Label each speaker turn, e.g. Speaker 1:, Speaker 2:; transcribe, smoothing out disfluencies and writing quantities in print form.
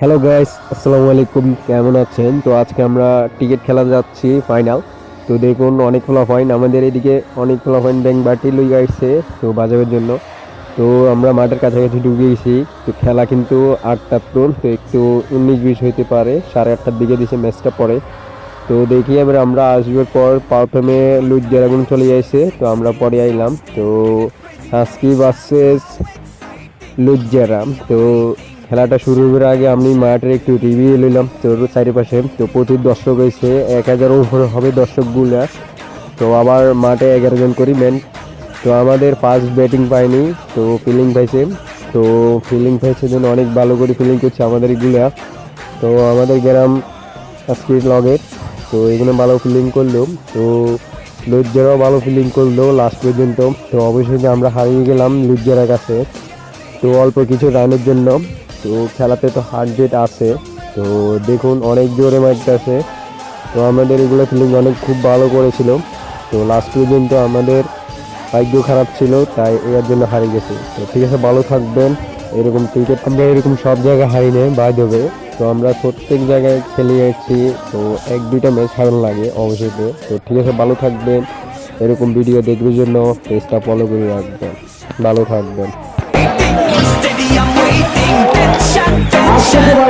Speaker 1: Hello guys, আসসালামু আলাইকুম। কেমন আছেন? তো আজকে আমরা টিকিট খেলা যাচ্ছি ফাইনাল। তো দেখুন অনেক ফলাফাইন আমাদের এদিকে, অনেক ফলাফাইন ব্যাংক বাটি লই আসছে তো বাজারের জন্য। তো আমরা মাঠের কাছাকাছি ঢুকে গেছি। তো খেলা কিন্তু 8টা প্রোন, তো একটু 19-20 হইতে পারে, 8:30টার দিকে দিছে ম্যাচটা পড়ে। তো দেখি এবার আমরা আসবার পর প্রথমে লুইস ড্রাগন চলে আসছে, তো আমরা পরে আইলাম। তো হাস্কি ভার্সেস লুজ্জারাম। তো খেলাটা শুরু হওয়ার আগে আমি মাঠের একটু রিভিউ নিলাম তোর চারিপাশে। তো প্রচুর দর্শক হয়েছে, 1000 উপরে হবে দর্শকগুলা। তো আবার মাঠে 11 জন করি মেন। তো আমাদের ফার্স্ট ব্যাটিং পাইনি, তো ফিল্ডিং পাইছে। তো ফিল্ডিং পাইছে জন্য অনেক ভালো করে ফিল্ডিং করছে আমাদের এগুলা। তো আমাদের গ্রাম আজকে লগের, তো এগুলো ভালো ফিল্ডিং করলো। তো লুজ্জারাও ভালো ফিল্ডিং করলো লাস্ট পর্যন্ত। তো অবশেষে আমরা হারিয়ে গেলাম লুজ্জারার কাছে, তো অল্প কিছু রানের জন্য। তো খেলাতে তো হার্ট রেট আছে। তো দেখুন অনেক জোরে মারতেছে। তো আমাদের এগুলো ফিল্ডিং অনেক খুব ভালো করেছিল। তো লাস্ট পর্যন্ত আমাদের ভাগ্য খারাপ ছিল, তাই এর জন্য হারিয়ে গেছে। তো ঠিক আছে, ভালো থাকবেন। এরকম ক্রিকেট আমরা এরকম সব জায়গায় হারি নেই বাই দেবে। তো আমরা প্রত্যেক জায়গায় খেলে যাচ্ছি। তো 1-2টা ম্যাচ হারানো লাগে অবশ্যই। তো ঠিক আছে, ভালো থাকবেন। এরকম ভিডিও দেখবার জন্য পেজটা ফলো করে রাখবেন। ভালো থাকবেন।
Speaker 2: Steady, I'm waiting. Dead shot, dead shot.